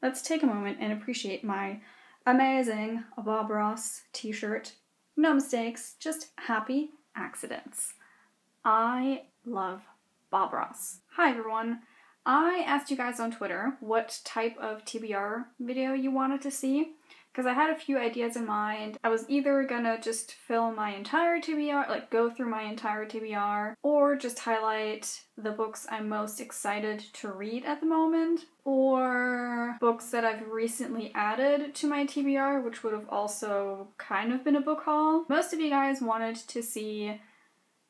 let's take a moment and appreciate my amazing Bob Ross t-shirt. No mistakes, just happy accidents. I love Bob Ross. Hi everyone. I asked you guys on Twitter what type of TBR video you wanted to see, because I had a few ideas in mind. I was either gonna just film my entire TBR, like go through my entire TBR, or just highlight the books I'm most excited to read at the moment, or books that I've recently added to my TBR, which would have also kind of been a book haul. Most of you guys wanted to see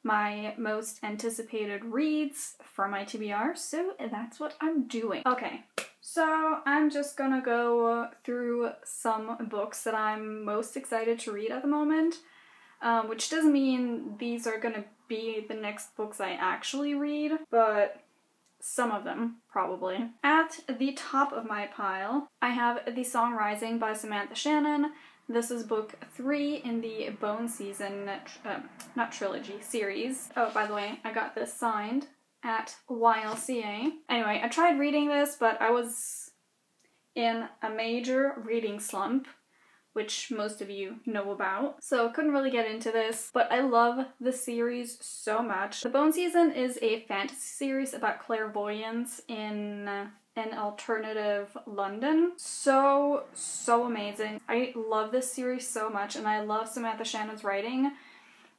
my most anticipated reads for my TBR, so that's what I'm doing. Okay, so I'm just gonna go through some books that I'm most excited to read at the moment, which doesn't mean these are gonna be the next books I actually read, but some of them, probably. At the top of my pile, I have The Song Rising by Samantha Shannon. This is book 3 in the Bone Season, not trilogy, series. Oh, by the way, I got this signed at YLCA. Anyway, I tried reading this, but I was in a major reading slump, which most of you know about, so couldn't really get into this, but I love the series so much. The Bone Season is a fantasy series about clairvoyance in an alternative London. So amazing. I love this series so much, and I love Samantha Shannon's writing,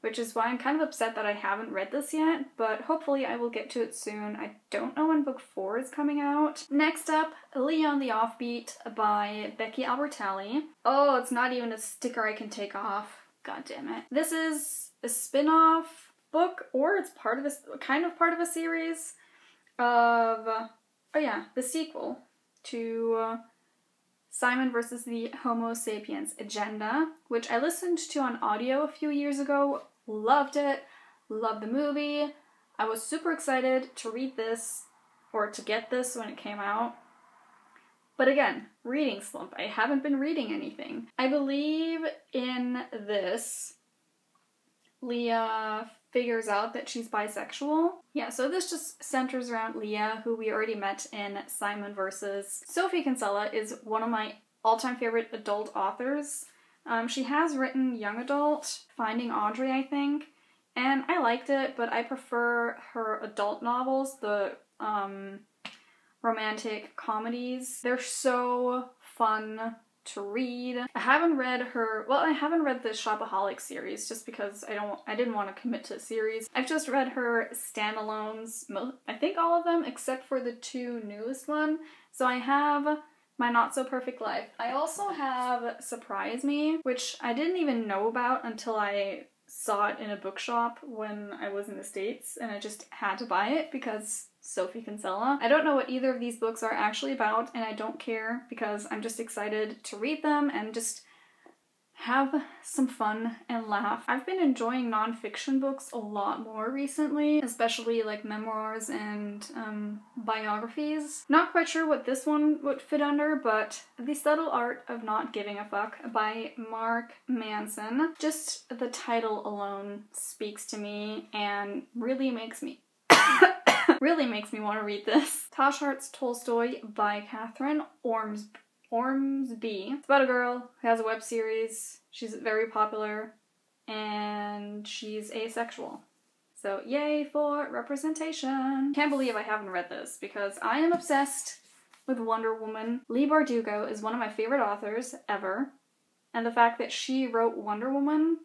which is why I'm kind of upset that I haven't read this yet, but hopefully I will get to it soon. I don't know when book 4 is coming out. Next up, Leah on the Offbeat by Becky Albertalli. Oh, it's not even a sticker I can take off. God damn it. This is a spin-off book, or it's part of a, kind of part of a series of, oh yeah, the sequel to Simon versus the Homo sapiens Agenda, which I listened to on audio a few years ago. Loved it. Loved the movie. I was super excited to read this, or to get this when it came out. But again, reading slump. I haven't been reading anything. I believe in this, Leah figures out that she's bisexual. Yeah, so this just centers around Leah, who we already met in Simon versus. Sophie Kinsella is one of my all-time favorite adult authors. She has written young adult, Finding Audrey, I think, and I liked it, but I prefer her adult novels, the romantic comedies. They're so fun to read. I haven't read her, well, I haven't read the Shopaholic series just because I didn't want to commit to a series. I've just read her standalones, I think all of them, except for the 2 newest one. So I have My Not So Perfect Life. I also have Surprise Me, which I didn't even know about until I saw it in a bookshop when I was in the States, and I just had to buy it because Sophie Kinsella. I don't know what either of these books are actually about, and I don't care because I'm just excited to read them and just have some fun and laugh. I've been enjoying nonfiction books a lot more recently, especially like memoirs and biographies. Not quite sure what this one would fit under, but The Subtle Art of Not Giving a Fuck by Mark Manson. Just the title alone speaks to me and really makes me really makes me want to read this. Tashart's Tolstoy by Catherine Ormsby. It's about a girl who has a web series. She's very popular and she's asexual. So yay for representation. Can't believe I haven't read this because I am obsessed with Wonder Woman. Leigh Bardugo is one of my favorite authors ever, and the fact that she wrote Wonder Woman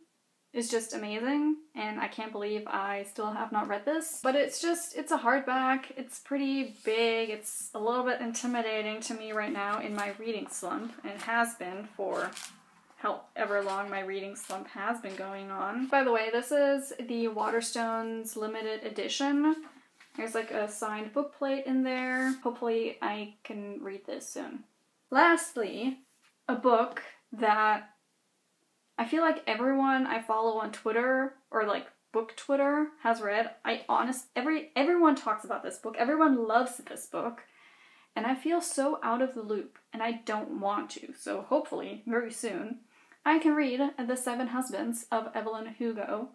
is just amazing, and I can't believe I still have not read this. But it's a hardback, it's pretty big, it's a little bit intimidating to me right now in my reading slump, and it has been for however long my reading slump has been going on. By the way, this is the Waterstones limited edition. There's like a signed book plate in there. Hopefully I can read this soon. Lastly, a book that I feel like everyone I follow on Twitter, or like book Twitter, has read. Everyone talks about this book. Everyone loves this book. And I feel so out of the loop, and I don't want to. So hopefully, very soon, I can read The 7 Husbands of Evelyn Hugo,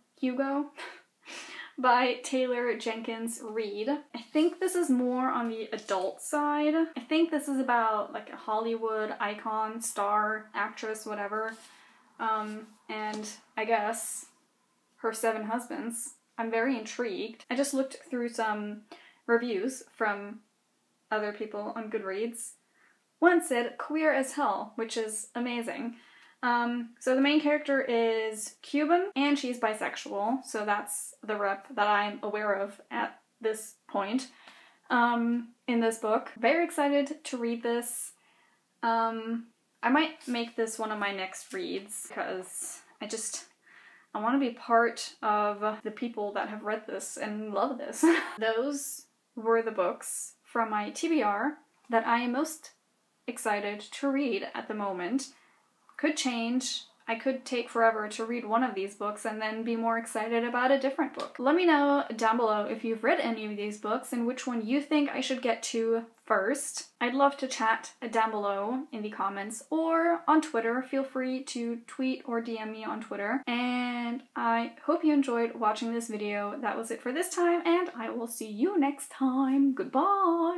by Taylor Jenkins Reid. I think this is more on the adult side. I think this is about like a Hollywood icon, star, actress, whatever. And I guess her 7 husbands. I'm very intrigued. I just looked through some reviews from other people on Goodreads. One said queer as hell, which is amazing. So the main character is Cuban, and she's bisexual, so that's the rep that I'm aware of at this point in this book. Very excited to read this. I might make this one of my next reads, because I want to be part of the people that have read this and love this. Those were the books from my TBR that I am most excited to read at the moment. Could change. I could take forever to read one of these books and then be more excited about a different book. Let me know down below if you've read any of these books and which one you think I should get to first. I'd love to chat down below in the comments or on Twitter. Feel free to tweet or DM me on Twitter. And I hope you enjoyed watching this video. That was it for this time, and I will see you next time. Goodbye!